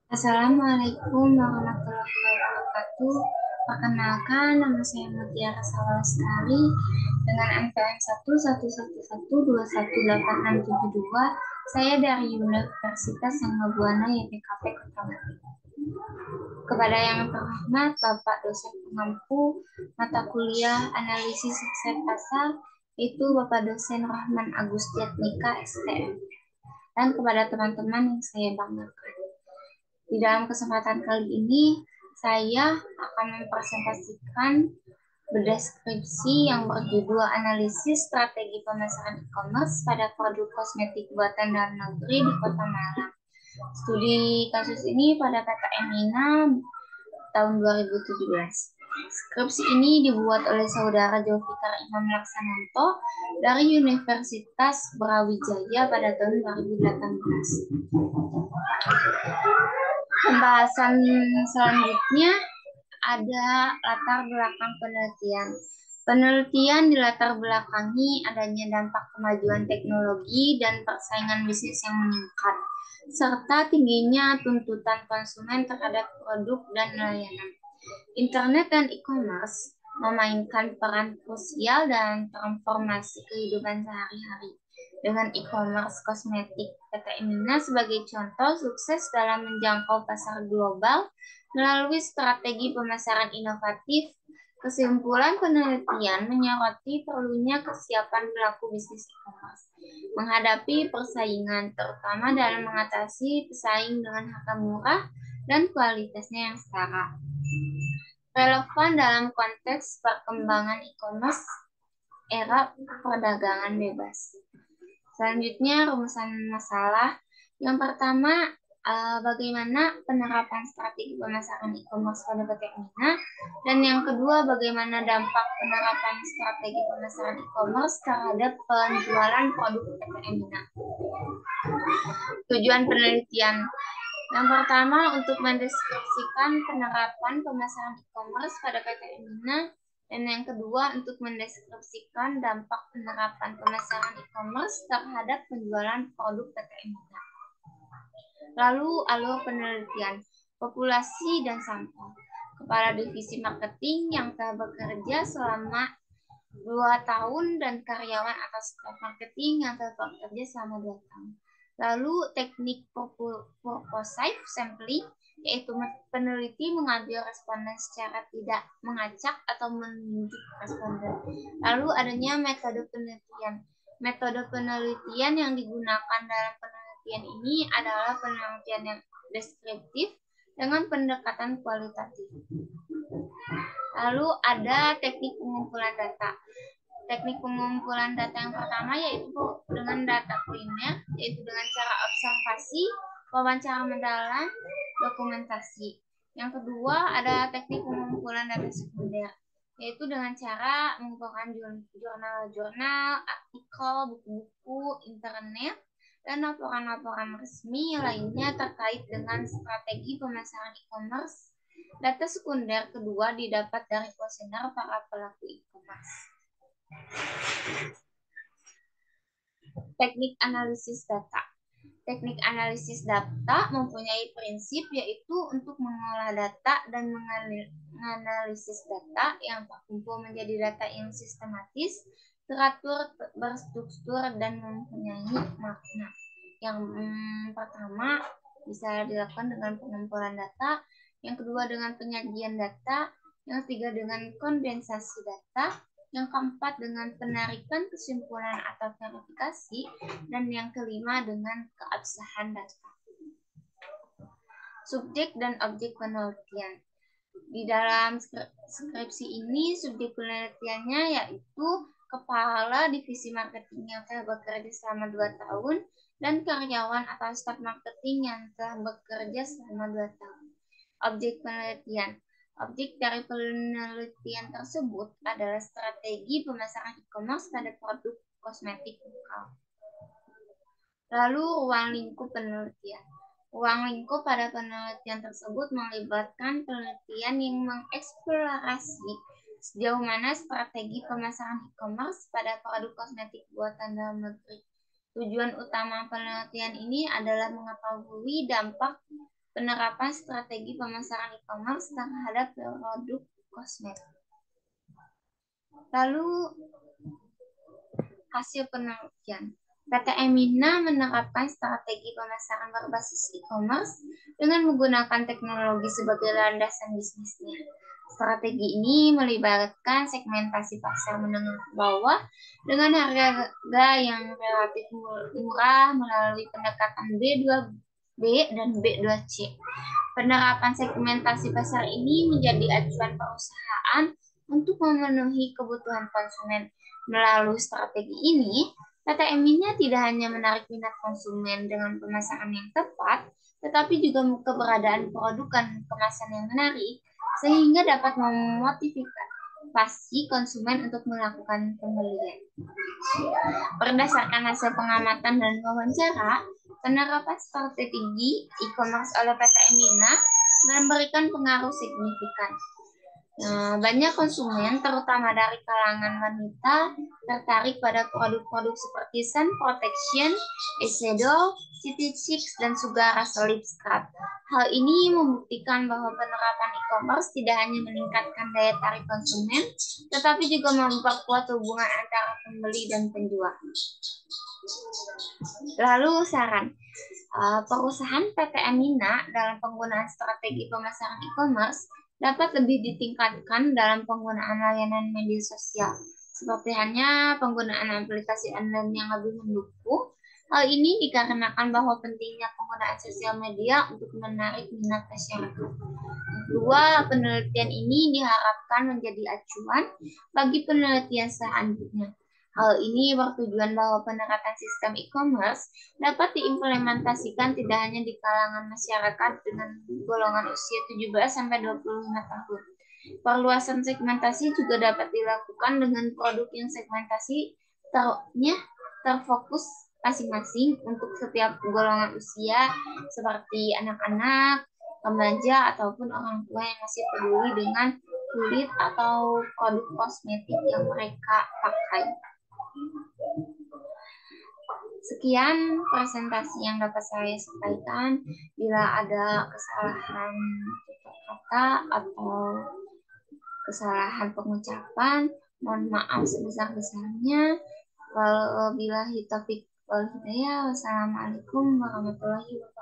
Assalamualaikum warahmatullahi wabarakatuh. Perkenalkan, nama saya Mutiara Salastari dengan NPM 11111218672. Saya dari Universitas Sangga Buana YPKP Kota Batik. Kepada yang terhormat Bapak dosen pengampu mata kuliah analisis suksesor pasar, itu Bapak dosen Rahman Agustiatnika STM, dan kepada teman-teman yang saya banggakan. Di dalam kesempatan kali ini, saya akan mempresentasikan deskripsi yang berjudul Analisis Strategi Pemasaran E-commerce pada produk kosmetik buatan dalam negeri di Kota Malang. Studi kasus ini pada PTN MINA tahun 2017. Skripsi ini dibuat oleh saudara Zulfikar Imam Laksananto dari Universitas Brawijaya pada tahun 2018. Pembahasan selanjutnya ada latar belakang penelitian. Penelitian dilatar belakangi adanya dampak kemajuan teknologi dan persaingan bisnis yang meningkat, serta tingginya tuntutan konsumen terhadap produk dan layanan. Internet dan e-commerce memainkan peran krusial dalam transformasi kehidupan sehari-hari. Dengan e-commerce kosmetik, PT Emina sebagai contoh sukses dalam menjangkau pasar global melalui strategi pemasaran inovatif. Kesimpulan penelitian menyoroti perlunya kesiapan pelaku bisnis e-commerce menghadapi persaingan, terutama dalam mengatasi pesaing dengan harga murah dan kualitasnya yang setara. Relevan dalam konteks perkembangan e-commerce era perdagangan bebas. Selanjutnya, rumusan masalah. Yang pertama, bagaimana penerapan strategi pemasaran e-commerce pada PT Emina, dan yang kedua, bagaimana dampak penerapan strategi pemasaran e-commerce terhadap penjualan produk PT Emina. Tujuan penelitian. Yang pertama, untuk mendeskripsikan penerapan pemasaran e-commerce pada PT Emina, dan yang kedua, untuk mendeskripsikan dampak penerapan pemasaran e-commerce terhadap penjualan produk PT Emina. Lalu, alur penelitian, populasi dan sampel. Kepala Divisi Marketing yang telah bekerja selama 2 tahun dan karyawan atau staf marketing yang telah bekerja selama 2 tahun. Lalu teknik purposive sampling, yaitu peneliti mengambil responden secara tidak mengacak atau menunjuk responden. Lalu adanya metode penelitian. Metode penelitian yang digunakan dalam penelitian ini adalah penelitian yang deskriptif dengan pendekatan kualitatif. Lalu ada teknik pengumpulan data. Teknik pengumpulan data yang pertama yaitu dengan data primer, yaitu dengan cara observasi, wawancara mendalam, dokumentasi. Yang kedua ada teknik pengumpulan data sekunder, yaitu dengan cara mengumpulkan jurnal-jurnal, artikel, buku-buku, internet, dan laporan-laporan resmi lainnya terkait dengan strategi pemasaran e-commerce. Data sekunder kedua didapat dari kuesioner para pelaku e-commerce. Teknik analisis data. Teknik analisis data mempunyai prinsip yaitu untuk mengolah data dan menganalisis data yang terkumpul menjadi data yang sistematis, teratur, berstruktur, dan mempunyai makna. Yang pertama bisa dilakukan dengan pengumpulan data, yang kedua dengan penyajian data, yang ketiga dengan kondensasi data, yang keempat dengan penarikan kesimpulan atau verifikasi, dan yang kelima dengan keabsahan data. Subjek dan objek penelitian. Di dalam skripsi ini, subjek penelitiannya yaitu kepala divisi marketing yang telah bekerja selama 2 tahun dan karyawan atau staf marketing yang telah bekerja selama 2 tahun. Objek penelitian. Objek dari penelitian tersebut adalah strategi pemasaran e-commerce pada produk kosmetik lokal. Lalu, ruang lingkup penelitian. Ruang lingkup pada penelitian tersebut melibatkan penelitian yang mengeksplorasi sejauh mana strategi pemasaran e-commerce pada produk kosmetik buatan dalam negeri Tujuan utama penelitian ini adalah mengetahui dampak penerapan strategi pemasaran e-commerce terhadap produk kosmetik. Lalu hasil penelitian. PT Emina menerapkan strategi pemasaran berbasis e-commerce dengan menggunakan teknologi sebagai landasan bisnisnya. Strategi ini melibatkan segmentasi pasar menengah ke bawah dengan harga yang relatif murah melalui pendekatan B2B dan B2C. Penerapan segmentasi pasar ini menjadi acuan perusahaan untuk memenuhi kebutuhan konsumen. Melalui strategi ini, PT Emina tidak hanya menarik minat konsumen dengan pemasaran yang tepat, tetapi juga keberadaan produk dan kemasan yang menarik, sehingga dapat memotivasi konsumen untuk melakukan pembelian. Berdasarkan hasil pengamatan dan wawancara, penerapan strategi e-commerce oleh PT Emina memberikan pengaruh signifikan. Banyak konsumen, terutama dari kalangan wanita, tertarik pada produk-produk seperti sun protection, eyeshadow, city chicks, dan Sugara lip scrub. Hal ini membuktikan bahwa penerapan e-commerce tidak hanya meningkatkan daya tarik konsumen, tetapi juga memperkuat hubungan antara pembeli dan penjual. Lalu saran. Perusahaan PT Emina dalam penggunaan strategi pemasaran e-commerce dapat lebih ditingkatkan dalam penggunaan layanan media sosial, seperti hanya penggunaan aplikasi online yang lebih mendukung. Hal ini dikarenakan bahwa pentingnya penggunaan sosial media untuk menarik minat masyarakat. Kedua, penelitian ini diharapkan menjadi acuan bagi penelitian selanjutnya. Hal ini bertujuan bahwa penerapan sistem e-commerce dapat diimplementasikan tidak hanya di kalangan masyarakat dengan golongan usia 17-25 tahun. Perluasan segmentasi juga dapat dilakukan dengan produk yang segmentasi terfokus masing-masing untuk setiap golongan usia, seperti anak-anak, remaja, ataupun orang tua yang masih peduli dengan kulit atau produk kosmetik yang mereka pakai. Sekian presentasi yang dapat saya sampaikan. Bila ada kesalahan kata atau kesalahan pengucapan, mohon maaf sebesar-besarnya. Wabillahi taufiq wal hidayah. Wassalamualaikum warahmatullahi wabarakatuh.